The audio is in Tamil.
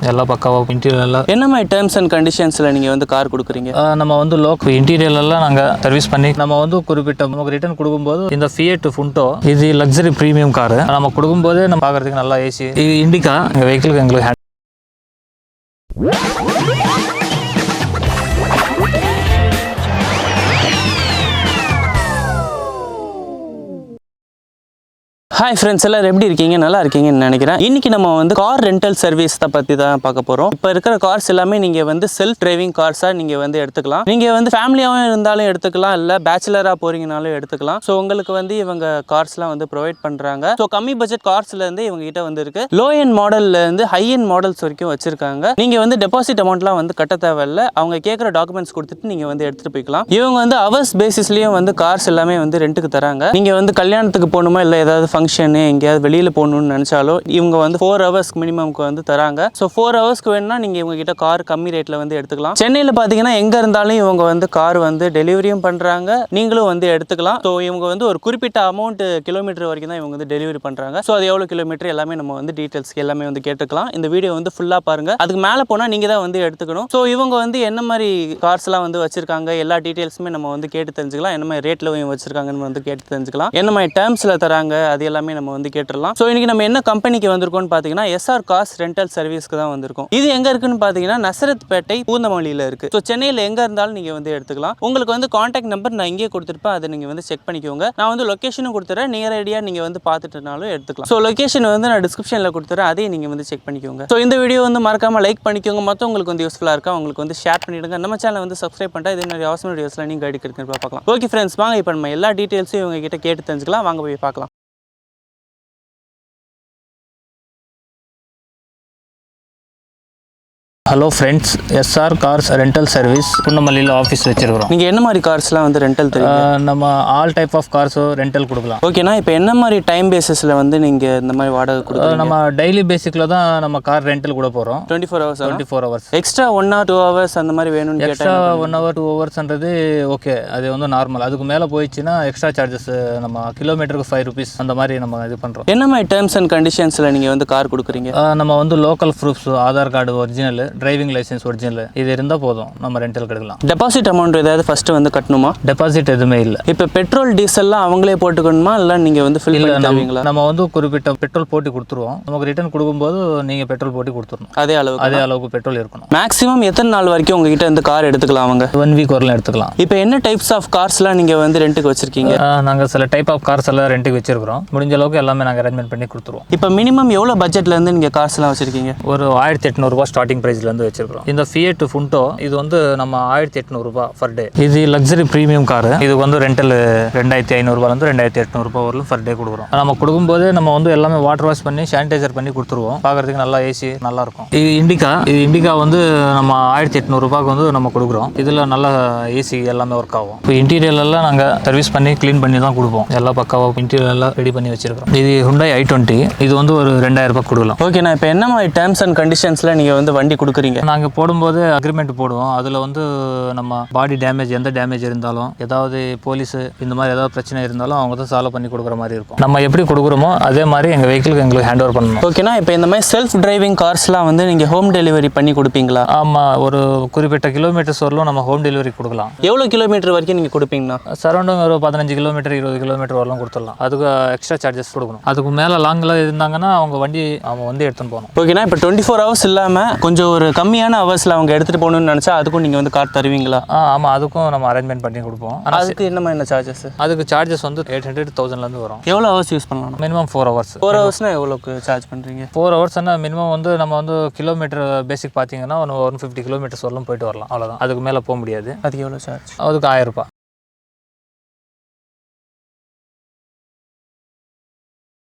எல்லாம் பக்காவாக இன்டீரியர்லாம் என்ன மாதிரி டேர்ம்ஸ் அண்ட் கண்டிஷன்ஸில் நீங்கள் வந்து கார் கொடுக்குறீங்க? நம்ம வந்து லோக்கல் இன்டீரியர்லாம் நாங்கள் சர்வீஸ் பண்ணி நம்ம வந்து குறிப்பிட்ட நமக்கு ரிட்டர்ன் கொடுக்கும்போது இந்த ஃபியட் ஃபுண்டோ இது லக்ஸரி ப்ரீமியம் காரு நம்ம கொடுக்கும்போதே நம்ம பார்க்குறதுக்கு நல்லா ஏசி. இது இண்டிகா எங்கள் வெஹிக்கிளுக்கு எங்களுக்கு ஹாய் ஃப்ரெண்ட்ஸ், எல்லாரும் எப்படி இருக்கீங்க? நல்லா இருக்கீங்கன்னு நினைக்கிறேன். இன்னைக்கு நம்ம வந்து கார் ரெண்டல் சர்வீஸ் பற்றி தான் பார்க்க போகிறோம். இப்போ இருக்கிற கார்ஸ் எல்லாமே நீங்கள் வந்து செல்ஃப் டிரைவிங் கார்ஸாக நீங்கள் வந்து எடுத்துக்கலாம். நீங்கள் வந்து ஃபேமிலியாகவும் இருந்தாலும் எடுத்துக்கலாம், இல்லை பேச்சுலராக போகிறீங்கனாலும் எடுத்துக்கலாம். ஸோ உங்களுக்கு வந்து இவங்க கார்ஸ்லாம் வந்து ப்ரொவைட் பண்ணுறாங்க. ஸோ கம்மி பட்ஜெட் கார்ஸ்லேருந்து இவங்க கிட்ட வந்து இருக்கு. லோ எண்ட் மாடல்லேருந்து ஹை எண்ட் மாடல்ஸ் வரைக்கும் வச்சிருக்காங்க. நீங்கள் வந்து டெபாசிட் அமௌண்ட்லாம் வந்து கட்ட தேவையில்லை. அவங்க கேட்குற டாக்குமெண்ட்ஸ் கொடுத்துட்டு நீங்கள் வந்து எடுத்துகிட்டு போய்க்கலாம். இவங்க வந்து அவர்ஸ் பேசிஸ்லேயும் வந்து கார்ஸ் எல்லாமே வந்து ரெண்ட்டுக்கு தராங்க. நீங்கள் வந்து கல்யாணத்துக்கு போகணுமா, இல்லை ஏதாவது ஃபங்க்ஷன் எங்கேயாவது வெளியில் போகணும்னு நினச்சாலும் இவங்க வந்து 4 hours மினிமம்க்கு வந்து தராங்க. ஸோ 4 hours வேணும்னா நீங்கள் இவங்க கிட்ட கார் கம்மி ரேட்டில் வந்து எடுத்துக்கலாம். சென்னையில் பார்த்தீங்கன்னா எங்கே இருந்தாலும் இவங்க வந்து கார் வந்து டெலிவரியும் பண்ணுறாங்க, நீங்களும் வந்து எடுத்துக்கலாம். ஸோ இவங்க வந்து ஒரு குறிப்பிட்ட அமௌண்ட் கிலோமீட்டர் வரைக்கும் தான் இவங்க வந்து டெலிவரி பண்ணுறாங்க. ஸோ அது எவ்வளோ கிலோமீட்டர் எல்லாமே நம்ம வந்து டீட்டெயில்ஸ் எல்லாமே வந்து கேட்டுக்கலாம். இந்த வீடியோ வந்து ஃபுல்லாக பாருங்கள். அதுக்கு மேலே போனால் நீங்கள் தான் வந்து எடுத்துக்கணும். ஸோ இவங்க வந்து என்ன மாதிரி கார்ஸ்லாம் வந்து வச்சிருக்காங்க எல்லா டீட்டெயில்ஸுமே நம்ம வந்து கேட்டு தெரிஞ்சுக்கலாம். என்ன மாதிரி ரேட்டில் வச்சிருக்காங்கன்னு வந்து கேட்டு தெரிஞ்சுக்கலாம். என்ன மாதிரி டேர்ம்ஸில் தராங்க அது எல்லாமே நம்ம வந்து கேட்டுடலாம். ஸோ இன்னைக்கு நம்ம என்ன கம்பெனிக்கு வந்திருக்கோம்னு பார்த்தீங்கன்னா எஸ்ஆர் கார்ஸ் ரெண்டல் சர்வீஸ்க்கு தான் வந்திருக்கோம். இது எங்க இருக்குன்னு பார்த்தீங்கன்னா நசரத்பேட்டை பூந்தமல்லியில் இருக்கு. ஸோ சென்னையில் எங்க இருந்தாலும் நீங்க வந்து எடுத்துக்கலாம். உங்களுக்கு வந்து கான்டாக்ட் நம்பர் நான் இங்கே கொடுத்துருப்பேன், அதை நீங்க வந்து செக் பண்ணிக்கோங்க. நான் வந்து லொகேஷனும் கொடுத்துறேன், நியர் ஐடியா நீங்க வந்து பார்த்துட்டுனாலும் எடுத்துக்கலாம். ஸோ லொகேஷன் வந்து நான் டிஸ்கிரிப்ஷனில் கொடுத்துறேன், அதையும் நீங்க வந்து செக் பண்ணிக்கோங்க. ஸோ இந்த வீடியோ வந்து மறக்காம லைக் பண்ணிக்கோங்க. மொத்தம் உங்களுக்கு வந்து யூஸ்ஃபுல்லாக இருக்கா உங்களுக்கு வந்து ஷேர் பண்ணிடுங்க. நம்ம சேனல் வந்து சப்ஸ்கிரைப் பண்ணிட்டா இதே மாதிரி அவசர வீடியோஸ்லாம் நீங்க கைடு இருக்குன்னு பார்க்கலாம். ஓகே ஃப்ரெண்ட்ஸ், வாங்க இப்போ நம்ம எல்லா டீட்டெயில்ஸும் இவங்க கிட்ட கேட்டு தெரிஞ்சுக்கலாம். வாங்க போய் பார்க்கலாம். Hello friends, SR cars rental service பூந்தமல்லியில் ஆஃபீஸ் வச்சிருக்கிறோம். நீங்கள் என்ன மாதிரி கார்ஸ்லாம் வந்து ரெண்டல் தெரியும்? நம்ம ஆல் டைப் ஆஃப் கார்ஸோ ரெண்டல் கொடுக்கலாம். ஓகேண்ணா, இப்போ என்ன மாதிரி டைம் பேசிஸில் வந்து நீங்கள் இந்த மாதிரி வாடகை கொடுக்கலாம்? நம்ம டெய்லி பேசிக்கில் தான் நம்ம கார் ரெண்டல் கூட போகிறோம். 24 hours 24 hours. Extra 1 or 2 hours அந்த மாதிரி வேணும்னு எக்ஸ்ட்ரா 1 hour 2 hours ஓகே, அது வந்து நார்மல். அதுக்கு மேலே போயிடுச்சுன்னா எக்ஸ்ட்ரா சார்ஜஸ் நம்ம கிலோமீட்டருக்கு 5 rupees அந்த மாதிரி நம்ம இது பண்ணுறோம். என்ன மாதிரி டேர்ம்ஸ் அண்ட் கண்டிஷன்ஸில் நீங்கள் வந்து கார் கொடுக்குறீங்க? நம்ம வந்து local proofs, Aadhaar card original, driving licence original, இது இருந்தால் போதும் நம்ம ரெண்டல் கிடைக்கலாம். டெபாசிட் அமௌண்ட் ஏதாவது ஃபர்ஸ்ட் வந்து கட்டணுமா? டெபாசிட் எதுவுமே இல்லை. இப்போ பெட்ரோல் டீசல்லாம் அவங்களே போட்டுக்கணுமா, இல்லை நீங்கள் வந்து ஃபில் பண்ணி தருவீங்களா? நம்ம வந்து குறிப்பிட்ட பெட்ரோல் போட்டு கொடுத்துருவோம். நமக்கு ரிட்டர்ன் கொடுக்கும்போது நீங்கள் பெட்ரோல் போட்டு கொடுத்துடணும். அதே அளவுக்கு பெட்ரோல் இருக்கணும். மேக்ஸிமம் எத்தனை நாள் வரைக்கும் உங்ககிட்ட இந்த கார் எடுத்துக்கலாம்? அவங்க 1 week வரலாம் எடுத்துக்கலாம். இப்போ என்ன டைப்ஸ் ஆஃப் கார்ஸ்லாம் நீங்கள் வந்து ரெண்ட்டுக்கு வச்சிருக்கீங்க? நாங்கள் சில டைப் ஆஃப் கார்ஸ் எல்லாம் ரெண்ட்டுக்கு வச்சிருக்கிறோம். முடிஞ்ச அளவுக்கு எல்லாமே நாங்கள் அரேஞ்ச்மெண்ட் பண்ணி கொடுத்துருவோம். இப்போ மினிமம் எவ்வளோ பட்ஜெட்லேருந்து நீங்கள் கார்ஸ்லாம் வச்சிருக்கீங்க? ஒரு 1800 ரூபாய் ஸ்டார்டிங் ப்ரைஸ்லேருந்து வச்சிருக்கிறோம். இந்த ஃபியட் ஃபுண்டோ இது வந்து நம்ம 1800 ரூபாய் ஃபர் டே. இது லக்ஸரி ப்ரீமியம் காரு. இது வந்து ரெண்டல் 2500 ரூபாயிலேருந்து 2800 ரூபாய் வரலும் ஃபர் டே கொடுக்குறோம். நம்ம கொடுக்கும்போது நம்ம வந்து எல்லாமே வாட்டர் வாஷ் பண்ணி சானிடைசர் பண்ணி கொடுத்துருவோம். பார்க்குறதுக்கு நல்லா ஏசி நல்லா இருக்கும். இது இண்டிகா வந்து நம்ம 1800 ரூபாய்க்கு வந்து நம்ம கொடுக்குறோம். இதில் நல்லா ஏசி எல்லாமே ஒர்க் ஆகும். இப்போ இன்டீரியர்லாம் நாங்கள் சர்வீஸ் பண்ணி க்ளீன் பண்ணி தான் கொடுப்போம். எல்லாம் பக்காவாக இன்டீரியர்லாம் ரெடி பண்ணி வச்சிருக்கிறோம். இது Hyundai i20. இது வந்து ஒரு 2000 ரூபாய் கொடுக்கலாம். ஓகேண்ணா, இப்போ என்ன மாதிரி டேர்ம்ஸ் அண்ட் கண்டிஷன்ஸில் நீங்கள் வந்து வண்டி கொடுக்குறீங்க? நாங்கள் போடும்போது அக்ரிமெண்ட் போடுவோம். அதில் வந்து நம்ம பாடி டேமேஜ் எந்த டேமேஜ் இருந்தாலும், ஏதாவது போலீஸ் இந்த மாதிரி ஏதாவது பிரச்சனை இருந்தாலும் அவங்க தான் சால்வ் பண்ணி கொடுக்குற மாதிரி இருக்கும். நம்ம எப்படி கொடுக்குறோமோ அதே மாதிரி எங்கள் வெஹிக்கிளுக்கு எங்களுக்கு ஹேண்ட் ஓவர் பண்ணணும். ஓகேண்ணா, இப்போ இந்த மாதிரி செல்ஃப் டிரைவிங் கார்ஸ்லாம் வந்து நீங்கள் ஹோம் டெலிவரி பண்ணி கொடுப்பீங்களா? ஆமாம், ஒரு குறிப்பிட்ட கிலோமீட்டர்ஸ் வரலும் நம்ம ஹோம் டெலிவரி கொடுக்கலாம். எவ்வளோ கிலோமீட்டர் வரைக்கும் நீங்கள் கொடுப்பீங்கண்ணா? சரௌண்டிங் ஒரு 15 கிலோமீட்டர் 20 கிலோமீட்டர் வரலாம் கொடுத்துடலாம். அதுக்கு எக்ஸ்ட்ரா சார்ஜஸ் கொடுக்கணும். அதுக்கு மேலே லாங்கில் இருந்தாங்கன்னா அவங்க வந்து எடுத்துன்னு போகணும். ஓகேண்ணா, இப்போ 24 hours இல்லாமல் கொஞ்சம் ஒரு கம்மியான ஹவர்ஸில் அவங்க எடுத்துகிட்டு போகணும்னு நினச்சா அதுக்கும் நீங்கள் வந்து கார் தருவீங்களா? ஆமாம், அதுக்கும் நம்ம அரேஞ்ச்மெண்ட் பண்ணி கொடுப்போம். அதுக்கு என்ன சார்ஜஸ்? அதுக்கு சார்ஜஸ் வந்து 800-1000 வரும். எவ்வளோ ஹவர்ஸ் யூஸ் பண்ணலாம்? Minimum 4 hours. 4 hours எவ்வளோக்கு சார்ஜ் பண்ணுறீங்க? 4 hours மினிமம் வந்து நம்ம வந்து கிலோமீட்டர் பேசிக் பார்த்தீங்கன்னா 150 கிலோமீட்டர்ஸ் வரலாம் போயிட்டு வரலாம். அவ்வளோதான், அதுக்கு மேலே போக முடியாது. அதுக்கு எவ்வளோ சார்ஜ்? அதுக்கு 1000 ரூபாய்.